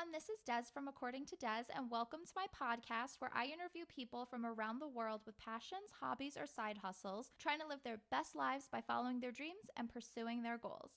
everyone, this is Des from According to Des, and welcome to my podcast where I interview people from around the world with passions, hobbies, or side hustles, trying to live their best lives by following their dreams and pursuing their goals.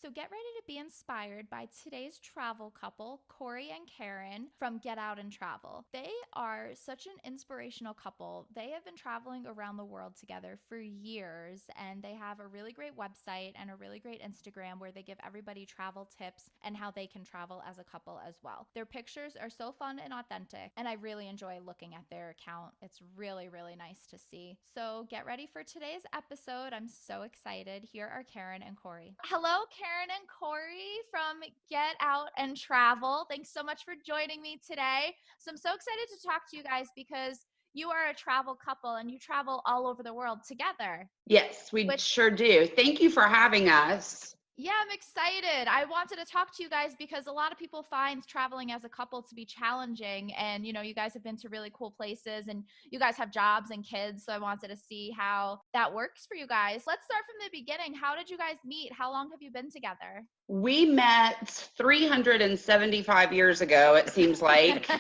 So get ready to be inspired by today's travel couple, Corey and Karen from Get Out and Travel. They are such an inspirational couple. They have been traveling around the world together for years, and they have a really great website and a really great Instagram where they give everybody travel tips and how they can travel as a couple as well. Their pictures are so fun and authentic, and I really enjoy looking at their account. It's really, really nice to see. So get ready for today's episode. I'm so excited. Here are Karen and Corey. Hello, Karen and Corey from Get Out and Travel. Thanks so much for joining me today. So I'm so excited to talk to you guys because you are a travel couple and you travel all over the world together. Yes, we sure do. Thank you for having us. Yeah, I'm excited. I wanted to talk to you guys because a lot of people find traveling as a couple to be challenging. And, you guys have been to really cool places and you guys have jobs and kids. So I wanted to see how that works for you guys. Let's start from the beginning. How did you guys meet? How long have you been together? We met 375 years ago, it seems like,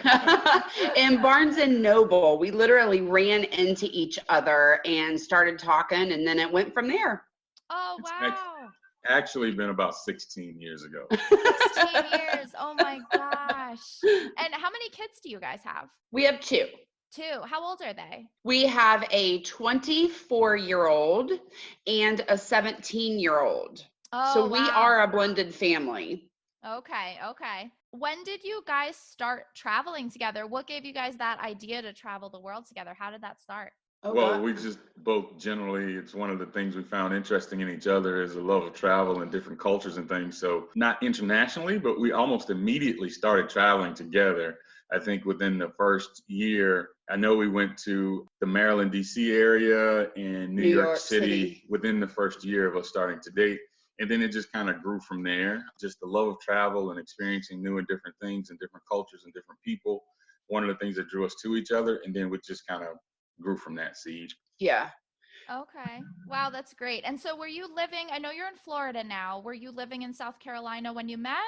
in Barnes and Noble. We literally ran into each other and started talking, and then it went from there. Oh, wow. Actually been about 16 years ago. 16 years. Oh my gosh. And how many kids do you guys have? We have two. Two. How old are they? We have a 24-year-old and a 17-year-old. Oh, so we wow. are a blended family. Okay. When did you guys start traveling together? What gave you guys that idea to travel the world together? How did that start? Well, we just both generally, it's one of the things we found interesting in each other is a love of travel and different cultures and things. So not internationally, but we almost immediately started traveling together. I think within the first year, I know we went to the Maryland, D.C. area and New York City within the first year of us starting to date. And then it just kind of grew from there. Just the love of travel and experiencing new and different things and different cultures and different people. One of the things that drew us to each other. And then we just kind of grew from that seed. Yeah. Okay. Wow, that's great. And so were you living, I know you're in Florida now. Were you living in South Carolina when you met?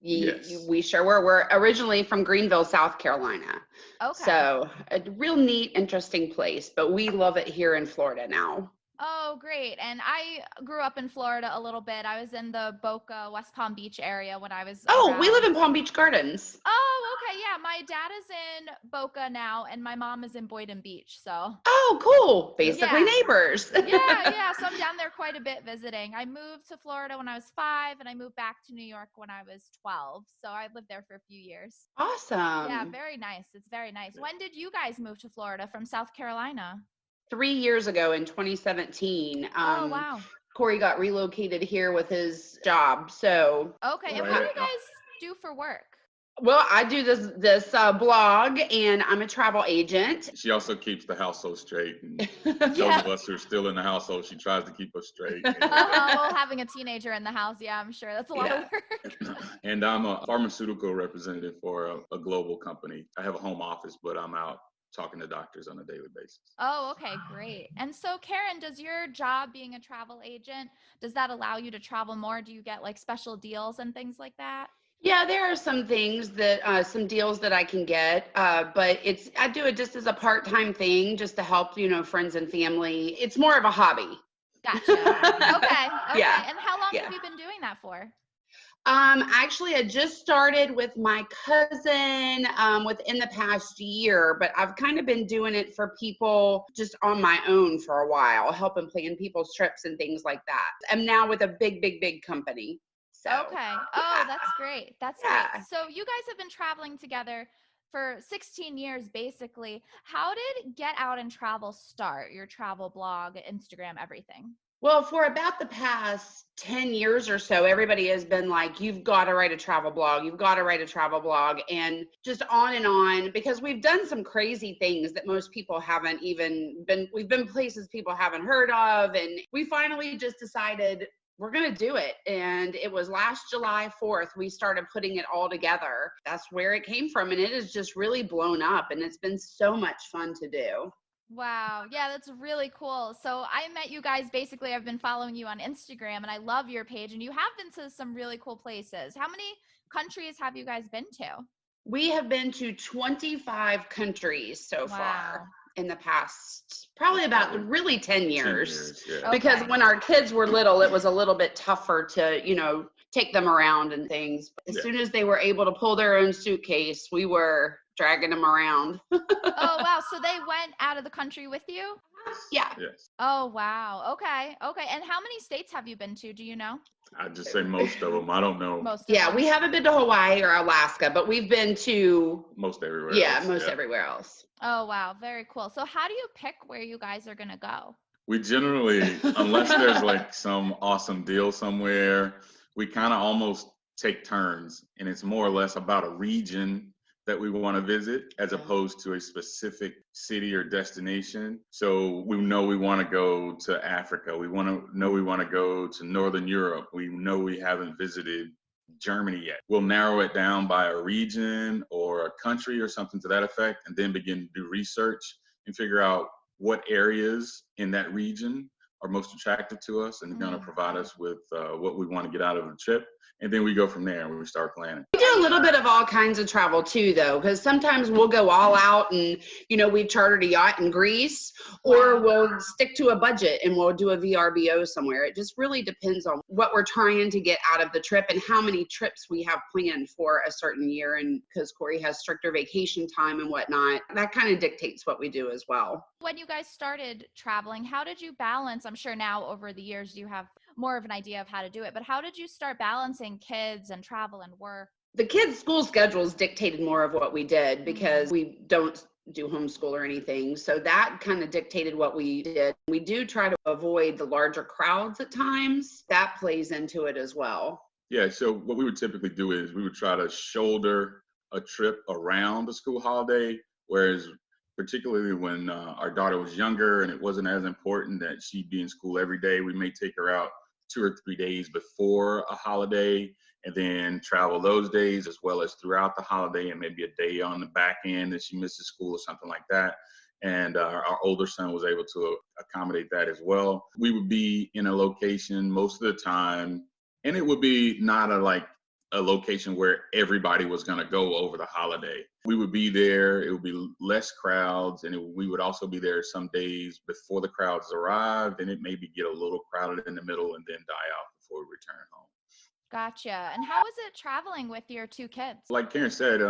Yes. We sure were. We're originally from Greenville, South Carolina. Okay. So a real neat, interesting place, but we love it here in Florida now. Oh, great. And I grew up in Florida a little bit. I was in the Boca, West Palm Beach area when I was we live in Palm Beach Gardens. Oh, okay. Yeah. My dad is in Boca now and my mom is in Boynton Beach. So. Oh, cool. Basically neighbors. Yeah. So I'm down there quite a bit visiting. I moved to Florida when I was 5 and I moved back to New York when I was 12. So I lived there for a few years. Awesome. Yeah, very nice. It's very nice. When did you guys move to Florida from South Carolina? 3 years ago in 2017. Oh, wow. Corey got relocated here with his job. So. Okay. And what do you guys do for work? Well, I do this blog, and I'm a travel agent. She also keeps the household straight. And those of us who are still in the household, she tries to keep us straight. Well, having a teenager in the house, yeah, I'm sure that's a lot of work. And I'm a pharmaceutical representative for a global company. I have a home office, but I'm out talking to doctors on a daily basis. Oh, okay, great. And so, Karen, does your job being a travel agent, does that allow you to travel more? Do you get like special deals and things like that? Yeah, there are some things that, some deals that I can get, but I do it just as a part-time thing, just to help, friends and family. It's more of a hobby. Gotcha. Okay. Yeah. And how long have you been doing that for? Actually, I just started with my cousin within the past year, but I've kind of been doing it for people just on my own for a while, helping plan people's trips and things like that. I'm now with a big company. So, okay. Oh, that's great. That's great. So you guys have been traveling together for 16 years, basically. How did Get Out and Travel start? Your travel blog, Instagram, everything? Well, for about the past 10 years or so, everybody has been like, you've got to write a travel blog. You've got to write a travel blog, and just on, because we've done some crazy things that most people haven't even been. We've been places people haven't heard of. And we finally just decided we're going to do it. And it was last July 4th, we started putting it all together. That's where it came from. And it has just really blown up, and it's been so much fun to do. Wow. Yeah, that's really cool. So I met you guys, basically, I've been following you on Instagram and I love your page and you have been to some really cool places. How many countries have you guys been to? We have been to 25 countries so Wow. far in the past, probably about really 10 years. 10 years, yeah. Because Okay. when our kids were little, it was a little bit tougher to, take them around and things. But as Yeah. soon as they were able to pull their own suitcase, we were dragging them around. Oh, wow. So they went out of the country with you? Yeah. Yes. Oh, wow. Okay. Okay. And how many states have you been to? Do you know? I'd just say most of them. I don't know. Most of Yeah, them. we haven't been to Hawaii or Alaska, but we've been to, Most everywhere yeah, else. everywhere else. Oh, wow. Very cool. So how do you pick where you guys are going to go? We generally, unless there's like some awesome deal somewhere, we kind of almost take turns, and it's more or less about a region that we want to visit as Yeah. opposed to a specific city or destination. So we know we want to go to Africa. We want to go to Northern Europe. We know we haven't visited Germany yet. We'll narrow it down by a region or a country or something to that effect, and then begin to do research and figure out what areas in that region are most attractive to us and going to provide us with what we want to get out of the trip. And then we go from there and we start planning. We do a little bit of all kinds of travel too, though, because sometimes we'll go all out and, we've chartered a yacht in Greece, or we'll stick to a budget and we'll do a VRBO somewhere. It just really depends on what we're trying to get out of the trip and how many trips we have planned for a certain year. And because Corey has stricter vacation time and whatnot, that kind of dictates what we do as well. When you guys started traveling, how did you balance? I'm sure now over the years you have more of an idea of how to do it, but how did you start balancing kids and travel and work? The kids' school schedules dictated more of what we did because we don't do homeschool or anything. So that kind of dictated what we did. We do try to avoid the larger crowds at times. That plays into it as well. Yeah, so what we would typically do is we would try to shoulder a trip around the school holiday, whereas particularly when our daughter was younger and it wasn't as important that she'd be in school every day, we may take her out 2 or 3 days before a holiday and then travel those days as well as throughout the holiday, and maybe a day on the back end that she misses school or something like that. And our older son was able to accommodate that as well. We would be in a location most of the time, and it would be not a location where everybody was going to go over the holiday. We would be there, it would be less crowds, and we would also be there some days before the crowds arrived, and it maybe get a little crowded in the middle and then die out before we return home. Gotcha. And how was it traveling with your 2 kids? Like Karen said,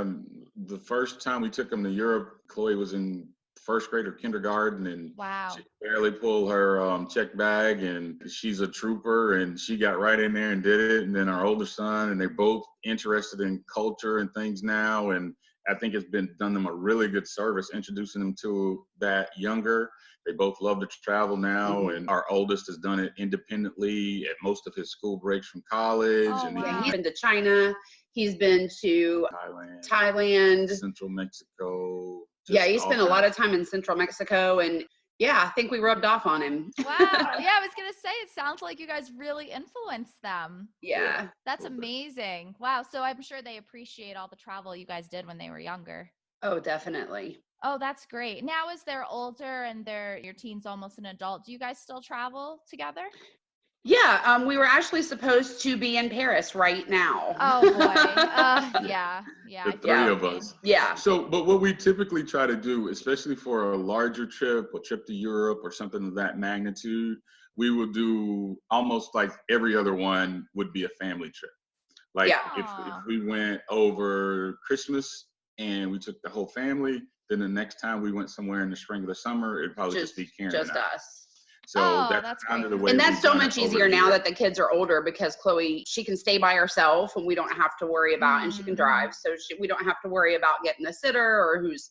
the first time we took them to Europe, Chloe was in first grade or kindergarten, and Wow. she barely pulled her check bag, and she's a trooper, and she got right in there and did it. And then our older son, and they're both interested in culture and things now, and I think it's done them a really good service introducing them to that younger. They both love to travel now, and our oldest has done it independently at most of his school breaks from college. Oh, And wow. He's been to China. He's been to Thailand. Central Mexico. Yeah, he spent a lot of time in Central Mexico, and yeah, I think we rubbed off on him. Wow. Yeah, I was going to say, it sounds like you guys really influenced them. Yeah. That's amazing. Wow. So I'm sure they appreciate all the travel you guys did when they were younger. Oh, definitely. Oh, that's great. Now, as they're older and your teen's almost an adult, do you guys still travel together? Yeah, we were actually supposed to be in Paris right now. Oh boy. Yeah. The three of us. Yeah. So, but what we typically try to do, especially for a larger trip, a trip to Europe or something of that magnitude, we will do almost like every other one would be a family trip. Like if we went over Christmas and we took the whole family, then the next time we went somewhere in the spring or the summer, it'd probably just be Karen just and I. us. So that's kind of the way. And that's so much easier now that the kids are older, because Chloe, she can stay by herself and we don't have to worry about, and she can drive. So we don't have to worry about getting a sitter or who's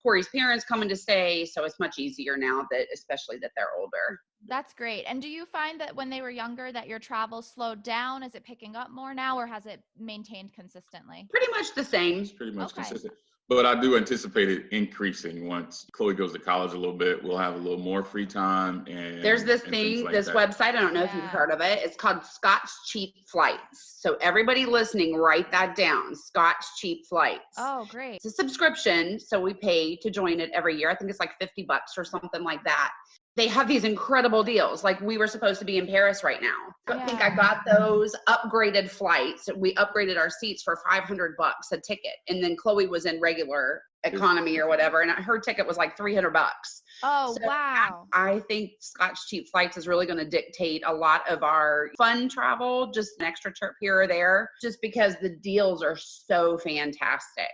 Corey's parents coming to stay. So it's much easier now, that especially that they're older. That's great. And do you find that when they were younger that your travel slowed down? Is it picking up more now, or has it maintained consistently? Pretty much the same. It's pretty much consistent. But I do anticipate it increasing once Chloe goes to college a little bit. We'll have a little more free time. And there's this website, I don't know if you've heard of it. It's called Scott's Cheap Flights. So everybody listening, write that down. Scott's Cheap Flights. Oh, great. It's a subscription, so we pay to join it every year. I think it's like $50 or something like that. they have these incredible deals. Like we were supposed to be in Paris right now. I think I got those upgraded flights. We upgraded our seats for $500 a ticket. And then Chloe was in regular economy or whatever. And her ticket was like $300. Oh, so wow. I think Scotch Cheap Flights is really going to dictate a lot of our fun travel, just an extra trip here or there, just because the deals are so fantastic.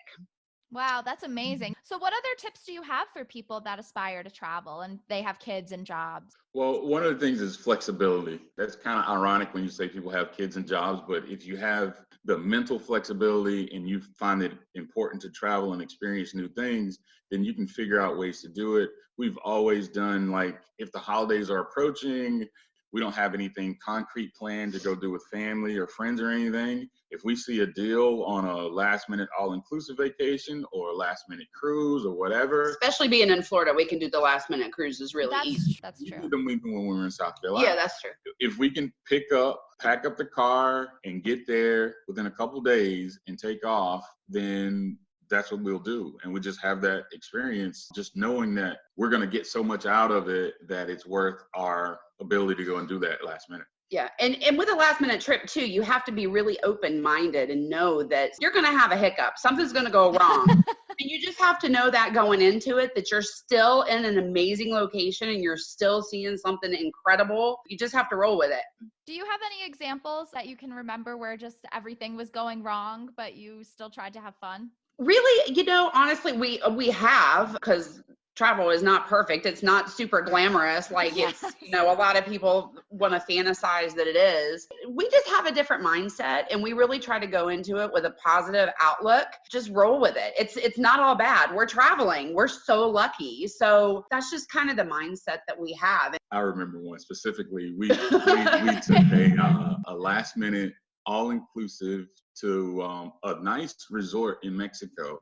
Wow, that's amazing. So what other tips do you have for people that aspire to travel and they have kids and jobs? Well, one of the things is flexibility. That's kind of ironic when you say people have kids and jobs, but if you have the mental flexibility and you find it important to travel and experience new things, then you can figure out ways to do it. We've always done, like, if the holidays are approaching, we don't have anything concrete planned to go do with family or friends or anything. If we see a deal on a last minute all-inclusive vacation or a last minute cruise or whatever. Especially being in Florida, we can do the last minute cruises really easy. That's true. We did them even when we were in South Carolina. Yeah, that's true. If we can pack up the car and get there within a couple days and take off, then that's what we'll do. And we just have that experience, just knowing that we're going to get so much out of it that it's worth our ability to go and do that last minute. Yeah. And with a last minute trip too, you have to be really open-minded and know that you're going to have a hiccup. Something's going to go wrong. And you just have to know that going into it, that you're still in an amazing location and you're still seeing something incredible. You just have to roll with it. Do you have any examples that you can remember where just everything was going wrong, but you still tried to have fun? Really, honestly, we have, because travel is not perfect. It's not super glamorous. Like it's, a lot of people want to fantasize that it is. We just have a different mindset and we really try to go into it with a positive outlook. Just roll with it. It's not all bad. We're traveling. We're so lucky. So that's just kind of the mindset that we have. I remember one specifically. We took a last minute all-inclusive to a nice resort in Mexico.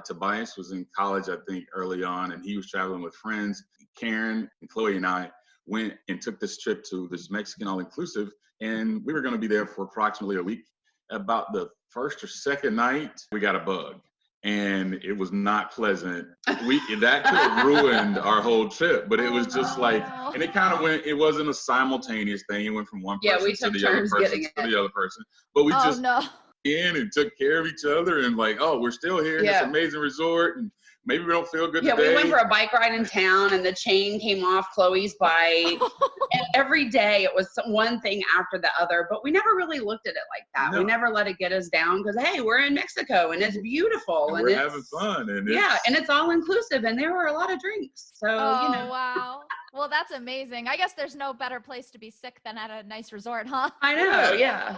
Tobias was in college, I think, early on, and he was traveling with friends. Karen and Chloe and I went and took this trip to this Mexican all-inclusive, and we were going to be there for approximately a week. About the first or second night, we got a bug, and it was not pleasant. That could have ruined our whole trip, but it was just and it kind of went, it wasn't a simultaneous thing. It went from one person to the other person to the other person. But we in and took care of each other and we're still here in this amazing resort and maybe we don't feel good today. We went for a bike ride in town and the chain came off Chloe's bike. And every day it was one thing after the other, but we never really looked at it like that. No. We never let it get us down because, hey, we're in Mexico and it's beautiful. And we're having fun. And it's all inclusive and there were a lot of drinks. So, wow. Well, that's amazing. I guess there's no better place to be sick than at a nice resort, huh? I know, yeah.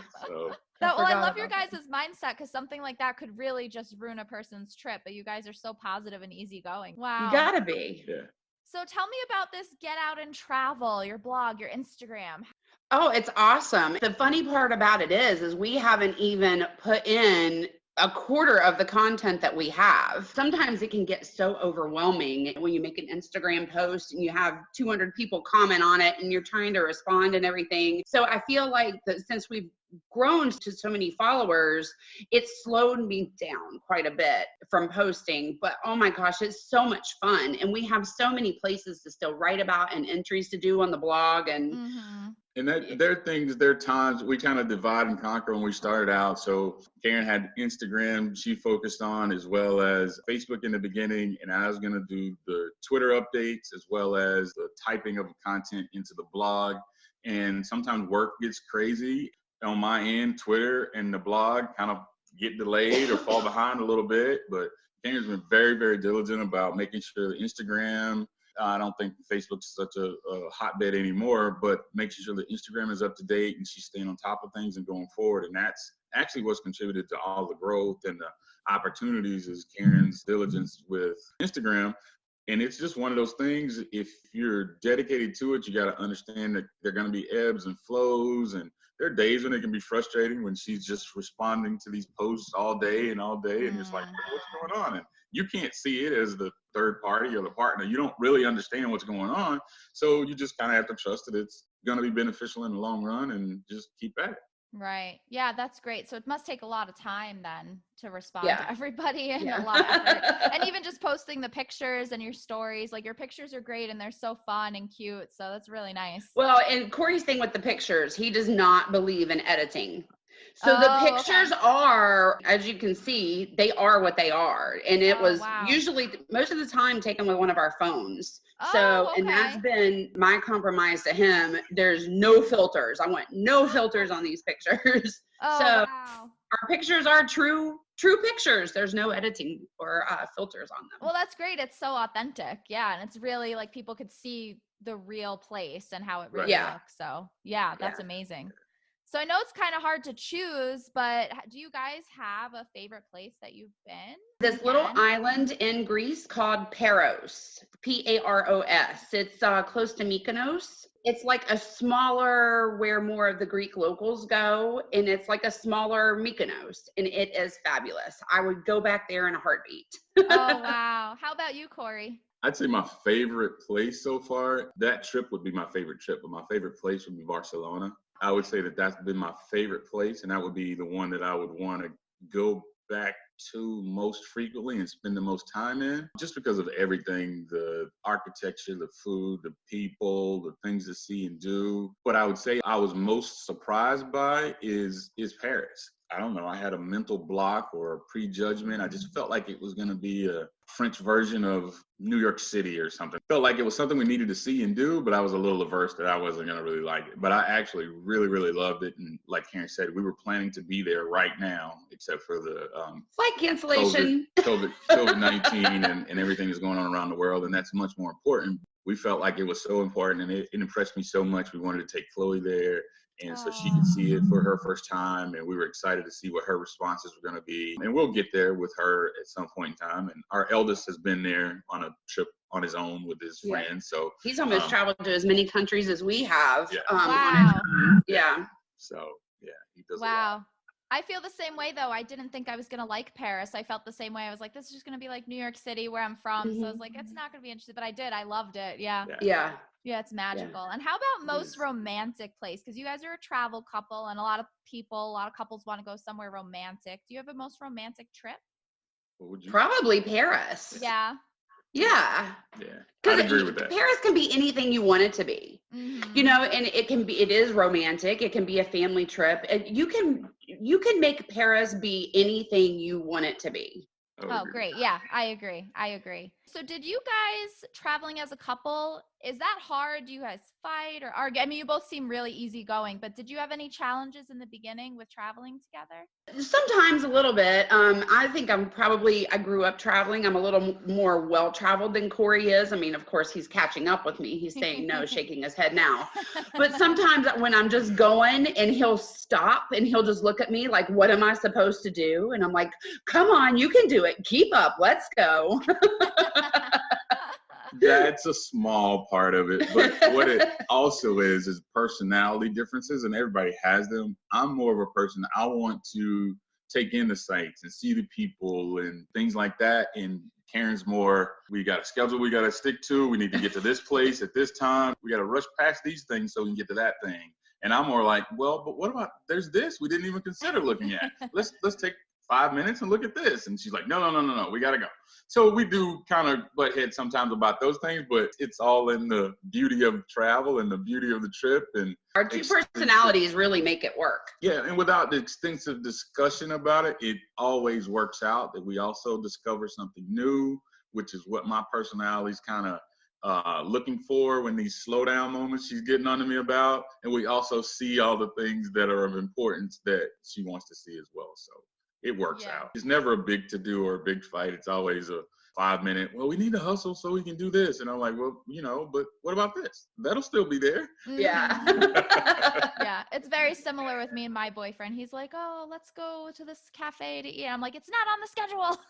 I love your guys' mindset because something like that could really just ruin a person's trip, but you guys are so positive and easygoing. Wow. You gotta be. Yeah. So tell me about this Get Out and Travel, your blog, your Instagram. Oh, it's awesome. The funny part about it is we haven't even put in a quarter of the content that we have. Sometimes it can get so overwhelming when you make an Instagram post and you have 200 people comment on it and you're trying to respond and everything. So I feel like that since we've grown to so many followers, it's slowed me down quite a bit from posting, but oh my gosh, it's so much fun. And we have so many places to still write about and entries to do on the blog. And And there are times we kind of divide and conquer when we started out. So Karen had Instagram she focused on, as well as Facebook in the beginning. And I was going to do the Twitter updates as well as the typing of content into the blog. And sometimes work gets crazy on my end. Twitter and the blog kind of get delayed or fall behind a little bit. But Karen's been very, very diligent about making sure the Instagram, I don't think Facebook's such a hotbed anymore, but making sure the Instagram is up to date and she's staying on top of things and going forward. And that's actually what's contributed to all the growth and the opportunities is Karen's diligence with Instagram. And it's just one of those things, if you're dedicated to it, you got to understand that there are going to be ebbs and flows. And there are days when it can be frustrating when she's just responding to these posts all day. And just like, what's going on? And you can't see it as the third party or the partner. You don't really understand what's going on. So you just kind of have to trust that it's going to be beneficial in the long run and just keep at it. Right. Yeah, that's great. So it must take a lot of time then to respond Yeah. to everybody and a Yeah. lot of effort. And even just posting the pictures and your stories, like your pictures are great and they're so fun and cute. So that's really nice. Well, and Corey's thing with the pictures, he does not believe in editing. So the Oh, okay. pictures are, as you can see, they are what they are. And it Oh, was wow. usually most of the time taken with one of our phones. So, Oh, and that's okay. been my compromise to him. There's no filters. I want no filters on these pictures. So Oh, wow. our pictures are true pictures. There's no editing or filters on them. Well, that's great. It's so authentic. Yeah. And it's really like people could see the real place and how it Right. really Yeah. looks. So, yeah, that's Yeah. amazing. So, I know it's kind of hard to choose, but do you guys have a favorite place that you've been? This little Again? island in Greece called Paros, Paros. It's close to Mykonos. It's like a smaller, where more of the Greek locals go, and it's like a smaller Mykonos, and it is fabulous. I would go back there in a heartbeat. Oh, wow. How about you, Corey? I'd say my favorite place so far, that trip would be my favorite trip, but my favorite place would be Barcelona. I would say that that's been my favorite place, and that would be the one that I would want to go back to most frequently and spend the most time in, just because of everything, the architecture, the food, the people, the things to see and do. What I would say I was most surprised by is Paris. I don't know, I had a mental block or a prejudgment. I just felt like it was going to be a French version of New York City or something. Felt like it was something we needed to see and do, but I was a little averse that I wasn't going to really like it. But I actually really, really loved it. And like Karen said, we were planning to be there right now, except for the Flight cancellation. COVID-19 and everything that's going on around the world. And that's much more important. We felt like it was so important, and it impressed me so much. We wanted to take Chloe there, and so she could see it for her first time, and we were excited to see what her responses were going to be. And we'll get there with her at some point in time. And our eldest has been there on a trip on his own with his friends. So he's almost traveled to as many countries as we have. Yeah. Wow. Yeah. So yeah, he does a lot. Wow. I feel the same way though. I didn't think I was going to like Paris. I felt the same way. I was like, this is just going to be like New York City where I'm from. So I was like, it's not going to be interesting, but I did. I loved it. Yeah. Yeah. Yeah, it's magical. And how about most romantic place? Because you guys are a travel couple and a lot of couples want to go somewhere romantic. Do you have a most romantic trip? What would you Probably Paris. Yeah. Yeah. Yeah, I'd Because agree with that. Paris can be anything you want it to be. Mhm. You know, and it is romantic. It can be a family trip. And you can make Paris be anything you want it to be. Oh, great. Yeah, I agree. So did you guys traveling as a couple, is that hard? Do you guys fight or argue? I mean, you both seem really easygoing, but did you have any challenges in the beginning with traveling together? Sometimes a little bit. I think I grew up traveling. I'm a little more well-traveled than Corey is. I mean, of course, he's catching up with me. He's saying no, shaking his head now. But sometimes when I'm just going and he'll stop and he'll just look at me like, what am I supposed to do? And I'm like, come on, you can do it. Keep up. Let's go. That's a small part of it, but what it also is personality differences, and everybody has them. I'm more of a person, I want to take in the sights and see the people and things like that. And Karen's more, we got a schedule we got to stick to. We need to get to this place at this time. We got to rush past these things so we can get to that thing. And I'm more like, well, but what about, there's this we didn't even consider looking at. Let's take 5 minutes and look at this. And she's like, no, we got to go. So we do kind of butt heads sometimes about those things, but it's all in the beauty of travel and the beauty of the trip. And our two personalities really make it work. Yeah, and without the extensive discussion about it, it always works out that we also discover something new, which is what my personality is kind of looking for when these slow down moments she's getting on to me about. And we also see all the things that are of importance that she wants to see as well. So it works out. It's never a big to do or a big fight. It's always a 5 minute, well, we need to hustle so we can do this. And I'm like, well, but what about this? That'll still be there. Yeah. Yeah, it's very similar with me and my boyfriend. He's like, oh, let's go to this cafe to eat. I'm like, it's not on the schedule.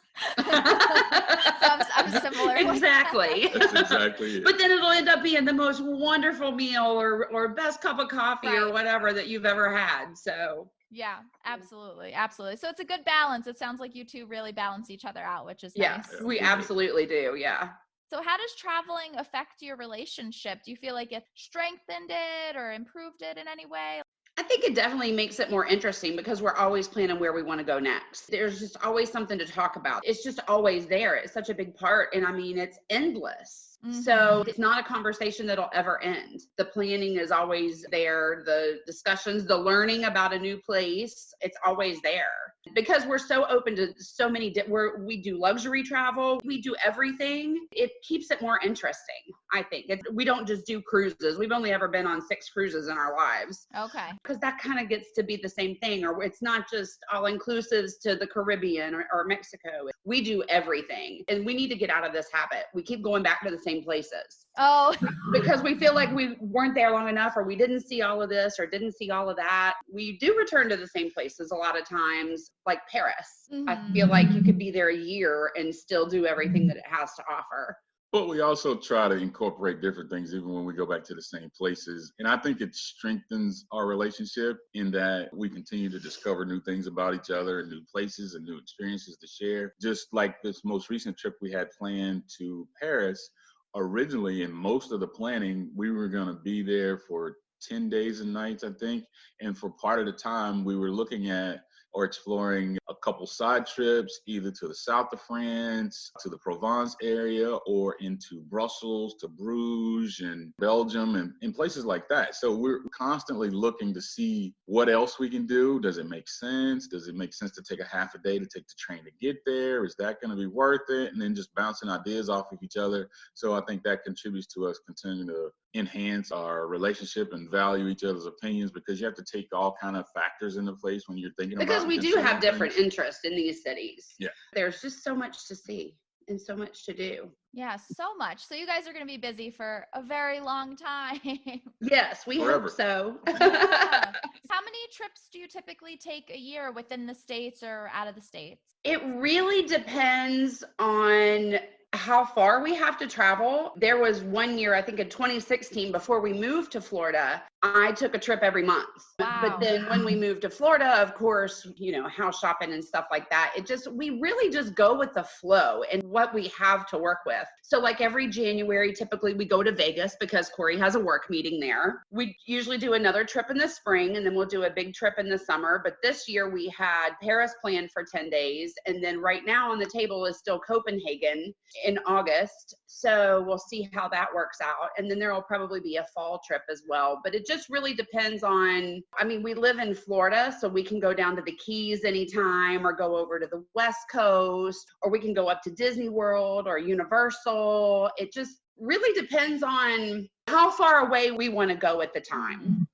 So I'm similar. Exactly. That's exactly it. But then it'll end up being the most wonderful meal or best cup of coffee or whatever that you've ever had. So yeah, absolutely. So it's a good balance. It sounds like you two really balance each other out, which is yes, nice. we absolutely do. Yeah. So how does traveling affect your relationship? Do you feel like it strengthened it or improved it in any way? I think it definitely makes it more interesting because we're always planning where we want to go next. There's just always something to talk about. It's just always there. It's such a big part. And I mean, it's endless. So it's not a conversation that'll ever end. The planning is always there. The discussions, the learning about a new place, it's always there. Because we're so open to so many, we do luxury travel, we do everything. It keeps it more interesting, I think. We don't just do cruises. We've only ever been on 6 cruises in our lives. Okay. Because that kind of gets to be the same thing, or it's not just all inclusives to the Caribbean or Mexico. We do everything, and we need to get out of this habit. We keep going back to the same places. Oh, Because we feel like we weren't there long enough, or we didn't see all of this or didn't see all of that. We do return to the same places a lot of times, like Paris. I feel like you could be there a year and still do everything that it has to offer. But we also try to incorporate different things even when we go back to the same places. And I think it strengthens our relationship in that we continue to discover new things about each other and new places and new experiences to share. Just like this most recent trip we had planned to Paris, originally in most of the planning, we were going to be there for 10 days and nights, I think. And for part of the time, we were looking at or exploring a couple side trips, either to the south of France, to the Provence area, or into Brussels, to Bruges and Belgium and in places like that. So we're constantly looking to see what else we can do. Does it make sense? Does it make sense to take a half a day to take the train to get there? Is that going to be worth it? And then just bouncing ideas off of each other. So I think that contributes to us continuing to enhance our relationship and value each other's opinions, because you have to take all kind of factors into place when you're thinking about. Because we do have different interests in these cities. Yeah. There's just so much to see and so much to do. yeah, so much. So you guys are going to be busy for a very long time. Yes, we Forever. hope so. Yeah. How many trips do you typically take a year within the States or out of the States? It really depends on how far we have to travel. There was one year, I think in 2016, before we moved to Florida, I took a trip every month. Wow. But then when we moved to Florida, of course, house shopping and stuff like that, we really just go with the flow and what we have to work with. So like every January, typically we go to Vegas because Corey has a work meeting there. We usually do another trip in the spring, and then we'll do a big trip in the summer. But this year we had Paris planned for 10 days. And then right now on the table is still Copenhagen in August. So we'll see how that works out. And then there will probably be a fall trip as well. But it just really depends on, we live in Florida, so we can go down to the Keys anytime or go over to the West Coast, or we can go up to Disney World or Universal. It just really depends on how far away we want to go at the time.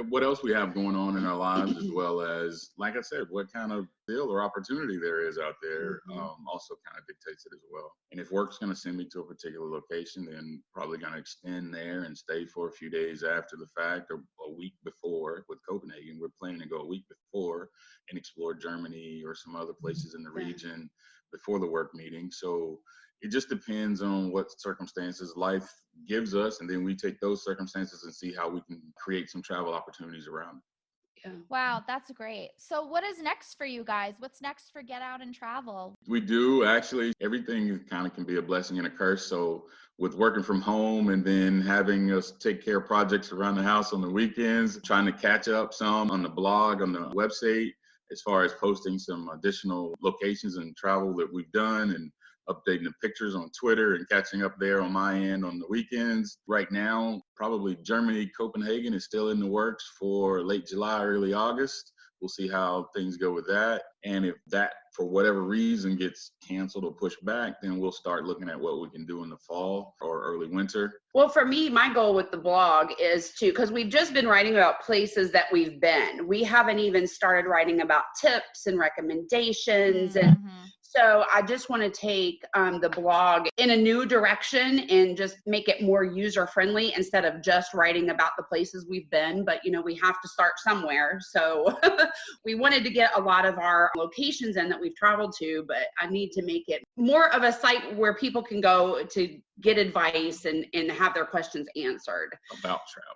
What else we have going on in our lives, as well as, like I said, what kind of deal or opportunity there is out there, also kind of dictates it as well. And if work's going to send me to a particular location, then probably going to extend there and stay for a few days after the fact, or a week before. With Copenhagen, we're planning to go a week before and explore Germany or some other places in the region before the work meeting. So it just depends on what circumstances life gives us, and then we take those circumstances and see how we can create some travel opportunities around it. Yeah. Wow, that's great. So what is next for you guys? What's next for Get Out and Travel? We do actually. Everything kind of can be a blessing and a curse. So with working from home and then having us take care of projects around the house on the weekends, trying to catch up some on the blog, on the website, as far as posting some additional locations and travel that we've done, and updating the pictures on Twitter and catching up there on my end on the weekends. Right now, probably Germany, Copenhagen is still in the works for late July, early August. We'll see how things go with that. And if that, for whatever reason, gets canceled or pushed back, then we'll start looking at what we can do in the fall or early winter. Well, for me, my goal with the blog is because we've just been writing about places that we've been. We haven't even started writing about tips and recommendations. And so I just want to take the blog in a new direction and just make it more user-friendly instead of just writing about the places we've been. But, we have to start somewhere. So we wanted to get a lot of our locations in that we've traveled to, but I need to make it more of a site where people can go to get advice and have their questions answered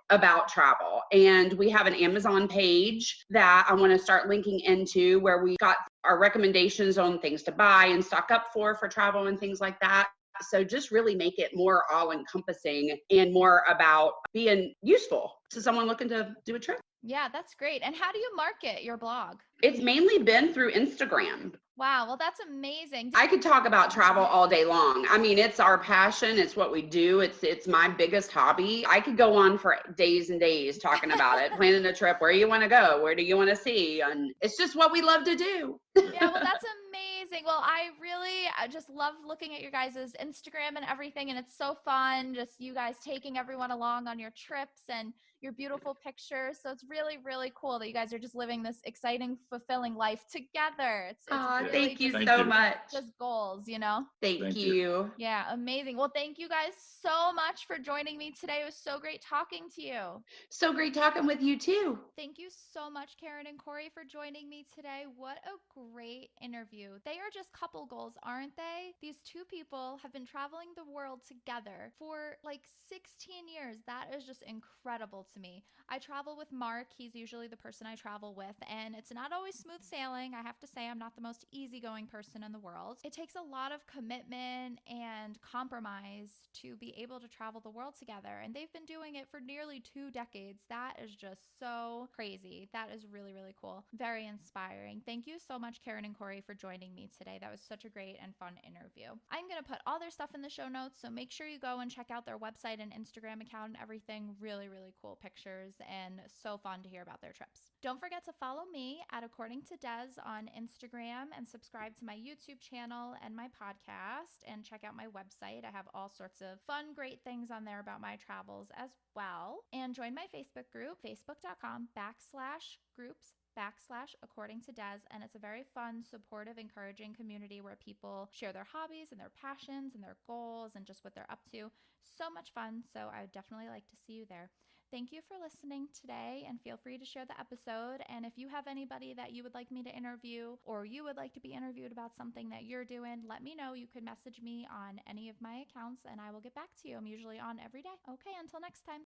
about travel. And we have an Amazon page that I want to start linking into, where we got our recommendations on things to buy and stock up for travel and things like that. So just really make it more all encompassing and more about being useful to someone looking to do a trip. Yeah, that's great. And how do you market your blog? It's mainly been through Instagram. Wow, well, that's amazing. I could talk about travel all day long. I mean, it's our passion. It's what we do. It's my biggest hobby. I could go on for days and days talking about it, planning a trip, where you want to go, where do you want to see, and it's just what we love to do. Yeah, well, that's amazing. Well, I just love looking at your guys' Instagram and everything, and it's so fun. Just you guys taking everyone along on your trips and your beautiful pictures. So it's really, really cool that you guys are just living this exciting, fulfilling life together. It's really Thank you just, so much. just goals, you know? Thank you. Yeah, amazing. Well, thank you guys so much for joining me today. It was so great talking to you. So great talking with you too. Thank you so much, Karen and Corey, for joining me today. What a great interview. They are just couple goals, aren't they? These two people have been traveling the world together for like 16 years. That is just incredible to me. I travel with Mark. He's usually the person I travel with, and it's not always smooth sailing. I have to say, I'm not the most easygoing person in the world. It takes a lot of commitment and compromise to be able to travel the world together, and they've been doing it for nearly 2 decades. That is just so crazy. That is really, really cool. Very inspiring. Thank you so much, Karen and Corey, for joining me today. That was such a great and fun interview. I'm going to put all their stuff in the show notes, so make sure you go and check out their website and Instagram account and everything. Really, really cool pictures and so fun to hear about their trips. Don't forget to follow me at According to Des on Instagram and subscribe to my YouTube channel and my podcast, and check out my website. I have all sorts of fun, great things on there about my travels as well. And join my Facebook group, facebook.com/groups/According to Des. And it's a very fun, supportive, encouraging community where people share their hobbies and their passions and their goals and just what they're up to. So much fun. So I would definitely like to see you there. Thank you for listening today, and feel free to share the episode. And if you have anybody that you would like me to interview, or you would like to be interviewed about something that you're doing, let me know. You can message me on any of my accounts and I will get back to you. I'm usually on every day. Okay, until next time.